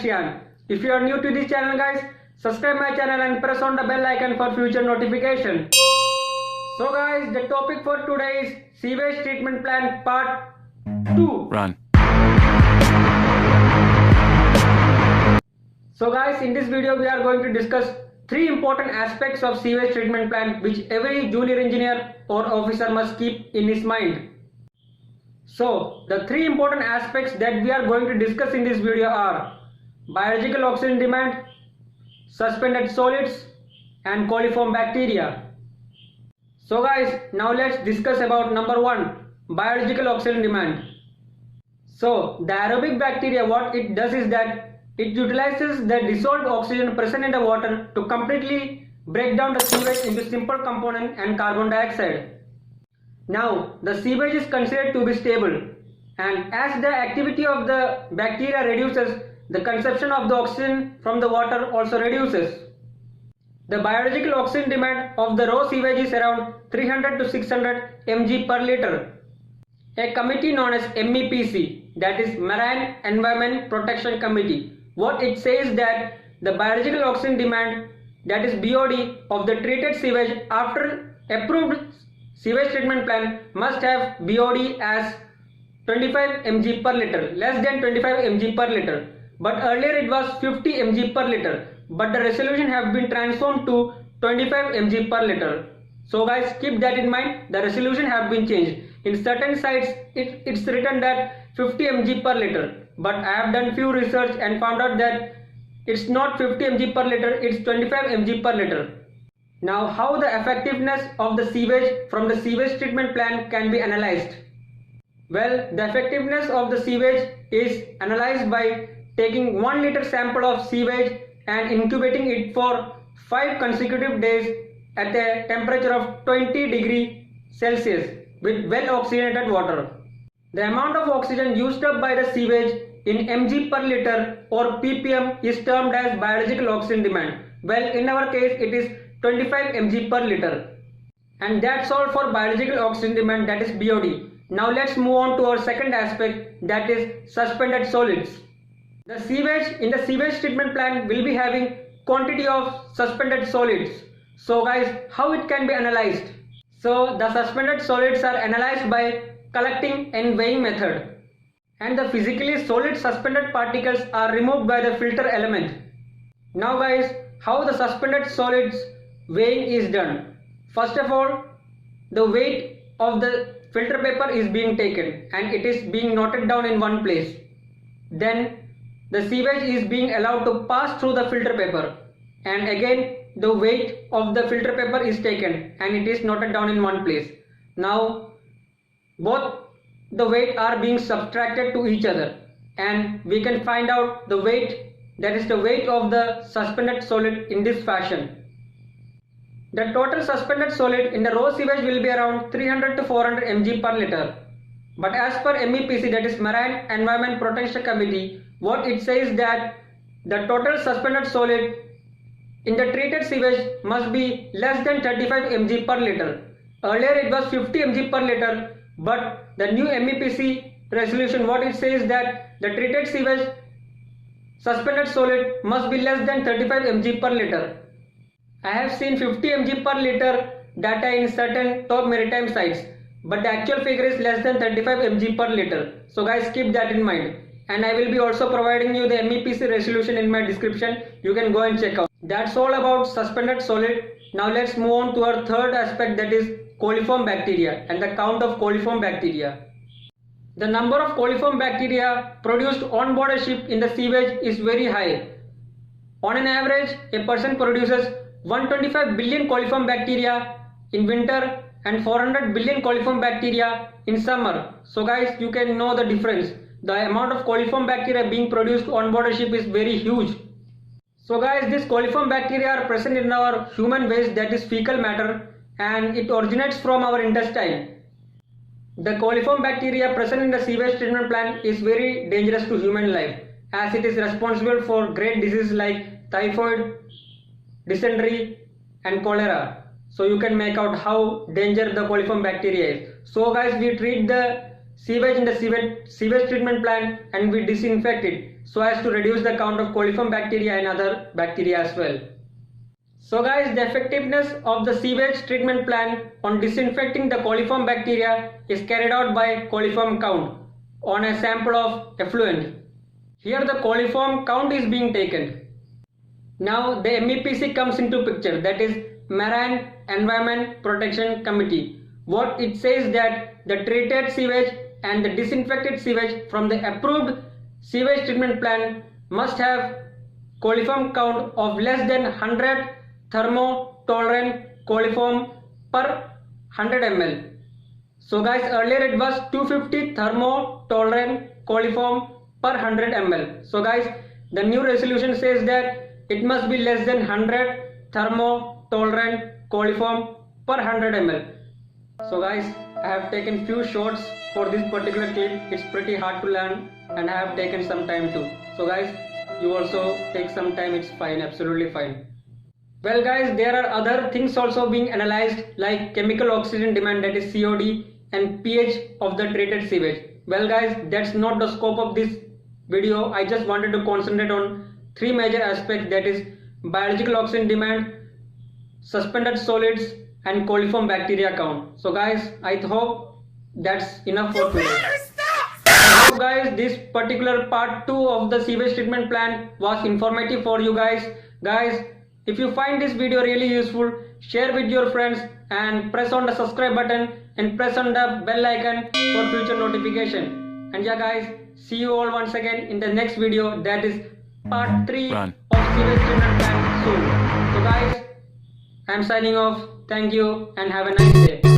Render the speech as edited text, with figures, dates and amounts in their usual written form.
Shian. If you are new to this channel guys, subscribe my channel and press on the bell icon for future notification. So guys, the topic for today is sewage treatment plant part 2. Run. So guys, in this video we are going to discuss 3 important aspects of sewage treatment plant which every junior engineer or officer must keep in his mind. So the 3 important aspects that we are going to discuss in this video are biological oxygen demand, suspended solids and coliform bacteria. So guys, now let's discuss about number 1, biological oxygen demand. So the aerobic bacteria, what it does is that it utilizes the dissolved oxygen present in the water to completely break down the sewage into simple component and carbon dioxide. Now the sewage is considered to be stable, and as the activity of the bacteria reduces, the consumption of the oxygen from the water also reduces. The biological oxygen demand of the raw sewage is around 300 to 600 mg per liter. A committee known as MEPC, that is Marine Environment Protection Committee, what it says that the biological oxygen demand, that is BOD, of the treated sewage after approved sewage treatment plant must have BOD as 25 mg per liter, less than 25 mg per liter. But earlier it was 50 mg per liter, but the resolution have been transformed to 25 mg per liter. So guys, keep that in mind, the resolution have been changed. In certain sites it's written that 50 mg per liter, but I have done few research and found out that it's not 50 mg per liter, it's 25 mg per liter. Now how the effectiveness of the sewage from the sewage treatment plant can be analyzed? Well, the effectiveness of the sewage is analyzed by taking 1 liter sample of sewage and incubating it for 5 consecutive days at a temperature of 20 degrees Celsius with well oxygenated water. The amount of oxygen used up by the sewage in mg per liter or ppm is termed as biological oxygen demand. Well, in our case it is 25 mg per liter. And that's all for biological oxygen demand, that is BOD. Now let's move on to our second aspect, that is suspended solids. The sewage in the sewage treatment plant will be having quantity of suspended solids. So guys, how it can be analyzed? So the suspended solids are analyzed by collecting and weighing method, and the physically solid suspended particles are removed by the filter element. Now guys, how the suspended solids weighing is done? First of all, the weight of the filter paper is being taken and it is being noted down in one place. Then the sewage is being allowed to pass through the filter paper, and again the weight of the filter paper is taken and it is noted down in one place. Now both the weight are being subtracted to each other and we can find out the weight, that is the weight of the suspended solid, in this fashion. The total suspended solid in the raw sewage will be around 300 to 400 mg per liter. But as per MEPC, that is Marine Environment Protection Committee, what it says that the total suspended solid in the treated sewage must be less than 35 mg per liter. Earlier it was 50 mg per liter, but the new MEPC resolution, what it says that the treated sewage suspended solid must be less than 35 mg per liter. I have seen 50 mg per liter data in certain top maritime sites, but the actual figure is less than 35 mg per liter. So guys, keep that in mind. And I will be also providing you the MEPC resolution in my description. You can go and check out. That's all about suspended solid. Now let's move on to our third aspect, that is coliform bacteria and the count of coliform bacteria. The number of coliform bacteria produced on board a ship in the sewage is very high. On an average, a person produces 125 billion coliform bacteria in winter and 400 billion coliform bacteria in summer. So guys, you can know the difference. The amount of coliform bacteria being produced on board a ship is very huge. So guys, these coliform bacteria are present in our human waste, that is fecal matter, and it originates from our intestine. The coliform bacteria present in the sewage treatment plant is very dangerous to human life, as it is responsible for great diseases like typhoid, dysentery and cholera. So you can make out how dangerous the coliform bacteria is. So guys, we treat the sewage in the sewage treatment plant and we disinfect it. so as to reduce the count of coliform bacteria and other bacteria as well. So guys, the effectiveness of the sewage treatment plan on disinfecting the coliform bacteria is carried out by coliform count on a sample of effluent. Here the coliform count is being taken. Now the MEPC comes into picture, that is Marine Environment Protection Committee. What it says that the treated sewage and the disinfected sewage from the approved sewage treatment plant must have coliform count of less than 100 thermo-tolerant coliform per 100 ml. So guys, earlier it was 250 thermo-tolerant coliform per 100 ml. So guys, the new resolution says that it must be less than 100 thermo-tolerant coliform per 100 ml. So guys, I have taken few shots for this particular clip. It's pretty hard to learn and I have taken some time too. So guys, you also take some time, it's fine, absolutely fine. Well guys, there are other things also being analyzed like chemical oxygen demand, that is COD, and pH of the treated sewage. Well guys, that's not the scope of this video. I just wanted to concentrate on three major aspects, that is biological oxygen demand, suspended solids, and coliform bacteria count. So guys, I hope that's enough for today. I hope guys this particular part 2 of the sewage treatment plan was informative for you guys. Guys, if you find this video really useful, share with your friends and press on the subscribe button and press on the bell icon for future notification. And yeah guys, see you all once again in the next video, that is part 3 of sewage treatment plan soon. So guys, I'm signing off. Thank you and have a nice day.